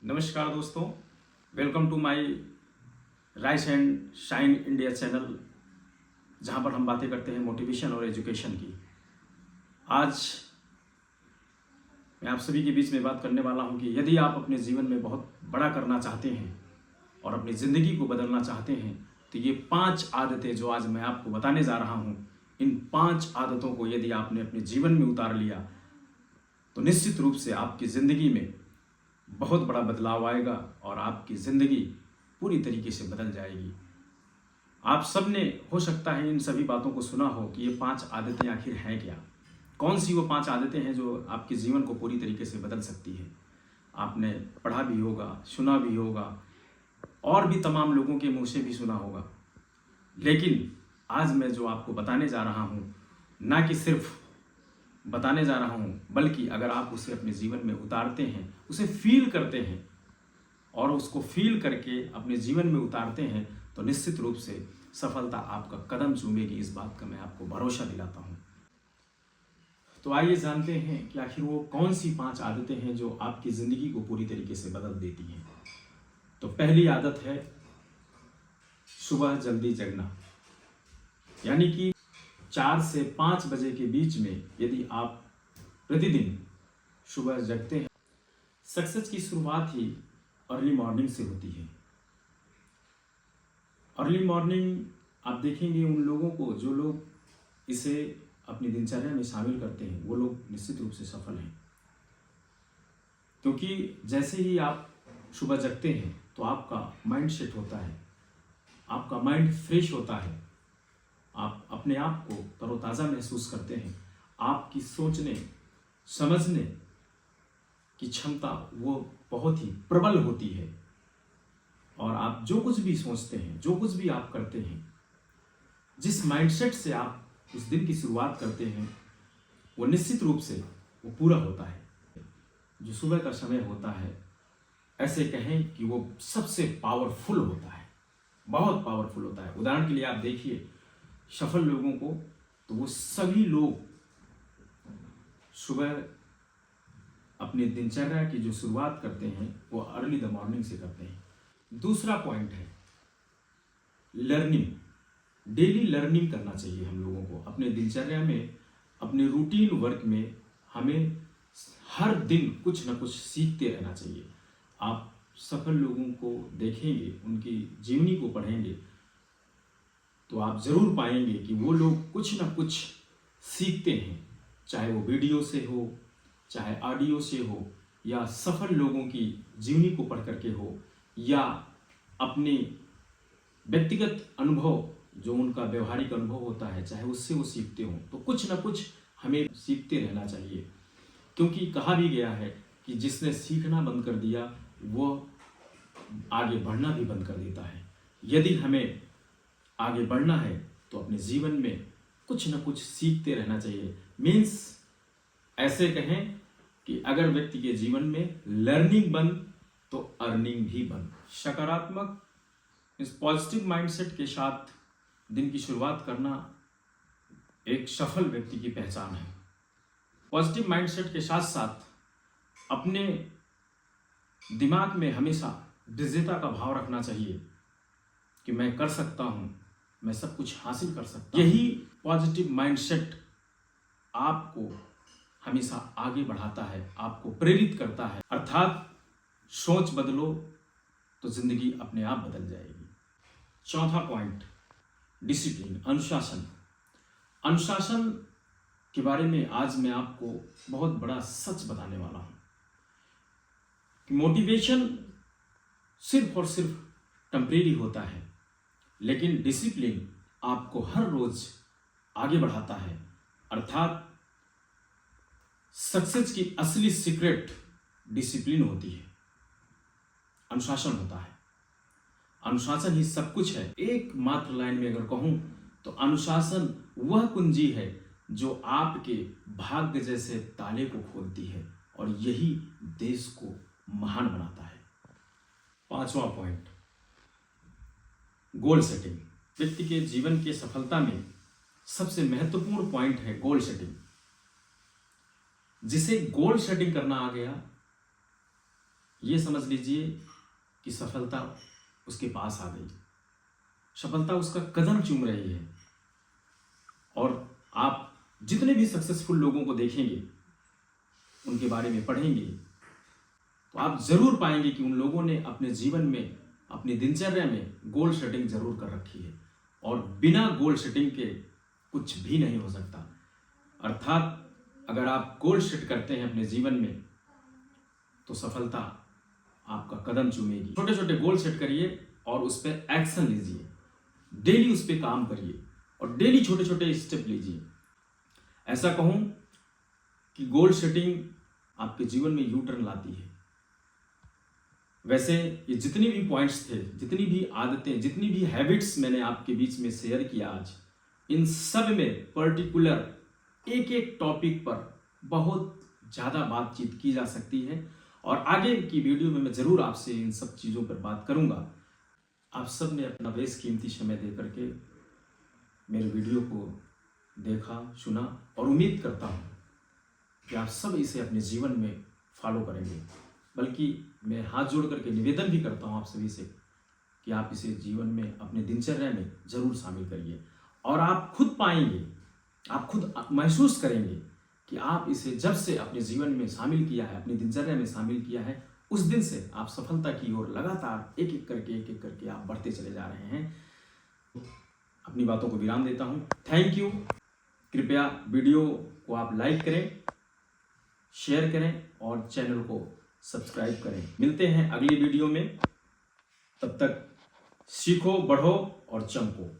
नमस्कार दोस्तों, welcome to my rise and shine India channel, जहां पर हम बातें करते हैं मोटिवेशन और एजुकेशन की। आज मैं आप सभी के बीच में बात करने वाला हूं कि यदि आप अपने जीवन में बहुत बड़ा करना चाहते हैं और अपनी ज़िंदगी को बदलना चाहते हैं तो ये 5 आदतें जो आज मैं आपको बताने जा रहा हूं, इन 5 आदतों को यदि आपने अपने जीवन में उतार लिया तो निश्चित रूप से आपकी ज़िंदगी में बहुत बड़ा बदलाव आएगा और आपकी ज़िंदगी पूरी तरीके से बदल जाएगी। आप सब ने हो सकता है इन सभी बातों को सुना हो कि ये 5 आदतें आखिर हैं क्या। कौन सी वो 5 आदतें हैं जो आपके जीवन को पूरी तरीके से बदल सकती है। आपने पढ़ा भी होगा, सुना भी होगा और भी तमाम लोगों के मुँह से भी सुना होगा, लेकिन आज मैं जो आपको बताने जा रहा हूँ, ना कि सिर्फ बताने जा रहा हूँ, बल्कि अगर आप उसे अपने जीवन में उतारते हैं, उसे फील करते हैं और उसको फील करके अपने जीवन में उतारते हैं तो निश्चित रूप से सफलता आपका कदम चूमेगी। इस बात का मैं आपको भरोसा दिलाता हूँ। तो आइए जानते हैं कि आखिर वो कौन सी 5 आदतें हैं जो आपकी ज़िंदगी को पूरी तरीके से बदल देती हैं। तो पहली आदत है सुबह जल्दी जगना, यानी कि 4 से 5 बजे के बीच में यदि आप प्रतिदिन सुबह जगते हैं। सक्सेस की शुरुआत ही अर्ली मॉर्निंग से होती है। अर्ली मॉर्निंग आप देखेंगे उन लोगों को जो लोग इसे अपनी दिनचर्या में शामिल करते हैं, वो लोग निश्चित रूप से सफल हैं, क्योंकि जैसे ही आप सुबह जगते हैं तो आपका माइंड सेट होता है, आपका माइंड फ्रेश होता है, आप अपने आप को तरोताज़ा महसूस करते हैं, आपकी सोचने समझने की क्षमता वो बहुत ही प्रबल होती है और आप जो कुछ भी सोचते हैं, जो कुछ भी आप करते हैं, जिस माइंडसेट से आप उस दिन की शुरुआत करते हैं, वो निश्चित रूप से वो पूरा होता है। जो सुबह का समय होता है, ऐसे कहें कि वो सबसे पावरफुल होता है, बहुत पावरफुल होता है। उदाहरण के लिए आप देखिए सफल लोगों को, तो वो सभी लोग सुबह अपनी दिनचर्या की जो शुरुआत करते हैं वो अर्ली द मॉर्निंग से करते हैं। दूसरा पॉइंट है लर्निंग। डेली लर्निंग करना चाहिए हम लोगों को अपने दिनचर्या में, अपने रूटीन वर्क में। हमें हर दिन कुछ ना कुछ सीखते रहना चाहिए। आप सफल लोगों को देखेंगे, उनकी जीवनी को पढ़ेंगे तो आप जरूर पाएंगे कि वो लोग कुछ ना कुछ सीखते हैं, चाहे वो वीडियो से हो, चाहे ऑडियो से हो, या सफल लोगों की जीवनी को पढ़ करके हो, या अपने व्यक्तिगत अनुभव जो उनका व्यवहारिक अनुभव होता है, चाहे उससे वो सीखते हो। तो कुछ ना कुछ हमें सीखते रहना चाहिए, क्योंकि कहा भी गया है कि जिसने सीखना बंद कर दिया वो आगे बढ़ना भी बंद कर देता है। यदि हमें आगे बढ़ना है तो अपने जीवन में कुछ ना कुछ सीखते रहना चाहिए। मीन्स ऐसे कहें कि अगर व्यक्ति के जीवन में लर्निंग बंद तो अर्निंग भी बंद। सकारात्मक इस पॉजिटिव माइंडसेट के साथ दिन की शुरुआत करना एक सफल व्यक्ति की पहचान है। पॉजिटिव माइंडसेट के साथ साथ अपने दिमाग में हमेशा विजेता का भाव रखना चाहिए कि मैं कर सकता हूं, मैं सब कुछ हासिल कर सकता हूं। यही पॉजिटिव माइंडसेट आपको हमेशा आगे बढ़ाता है, आपको प्रेरित करता है। अर्थात सोच बदलो तो जिंदगी अपने आप बदल जाएगी। चौथा पॉइंट डिसिप्लिन, अनुशासन। अनुशासन के बारे में आज मैं आपको बहुत बड़ा सच बताने वाला हूं कि मोटिवेशन सिर्फ और सिर्फ टेम्परेरी होता है, लेकिन डिसिप्लिन आपको हर रोज आगे बढ़ाता है। अर्थात सक्सेस की असली सीक्रेट डिसिप्लिन होती है, अनुशासन होता है। अनुशासन ही सब कुछ है। एक मात्र लाइन में अगर कहूं तो अनुशासन वह कुंजी है जो आपके भाग्य जैसे ताले को खोलती है और यही देश को महान बनाता है। पांचवा पॉइंट गोल सेटिंग। व्यक्ति के जीवन के सफलता में सबसे महत्वपूर्ण पॉइंट है गोल सेटिंग। जिसे गोल सेटिंग करना आ गया, ये समझ लीजिए कि सफलता उसके पास आ गई, सफलता उसका कदम चूम रही है। और आप जितने भी सक्सेसफुल लोगों को देखेंगे, उनके बारे में पढ़ेंगे, तो आप जरूर पाएंगे कि उन लोगों ने अपने जीवन में, अपनी दिनचर्या में गोल सेटिंग जरूर कर रखी है। और बिना गोल सेटिंग के कुछ भी नहीं हो सकता। अर्थात अगर आप गोल सेट करते हैं अपने जीवन में, तो सफलता आपका कदम चूमेगी। छोटे छोटे गोल सेट करिए और उस पर एक्शन लीजिए, डेली उस पर काम करिए और डेली छोटे छोटे स्टेप लीजिए। ऐसा कहूं कि गोल सेटिंग आपके जीवन में यू टर्न लाती है। वैसे ये जितनी भी पॉइंट्स थे, जितनी भी आदतें, जितनी भी हैबिट्स मैंने आपके बीच में शेयर किया आज, इन सब में पर्टिकुलर एक एक टॉपिक पर बहुत ज़्यादा बातचीत की जा सकती है और आगे की वीडियो में मैं ज़रूर आपसे इन सब चीज़ों पर बात करूंगा। आप सब ने अपना बेशकीमती समय दे करके मेरे वीडियो को देखा, सुना और उम्मीद करता हूँ कि आप सब इसे अपने जीवन में फॉलो करेंगे। बल्कि मैं हाथ जोड़ करके निवेदन भी करता हूँ आप सभी से कि आप इसे जीवन में, अपने दिनचर्या में ज़रूर शामिल करिए। और आप खुद पाएंगे, आप खुद महसूस करेंगे कि आप इसे जब से अपने जीवन में शामिल किया है, अपनी दिनचर्या में शामिल किया है, उस दिन से आप सफलता की ओर लगातार एक एक करके आप बढ़ते चले जा रहे हैं। अपनी बातों को विराम देता हूँ। Thank you. कृपया वीडियो को आप लाइक करें, शेयर करें और चैनल को सब्सक्राइब करें। मिलते हैं अगली वीडियो में। तब तक सीखो, बढ़ो और चमको।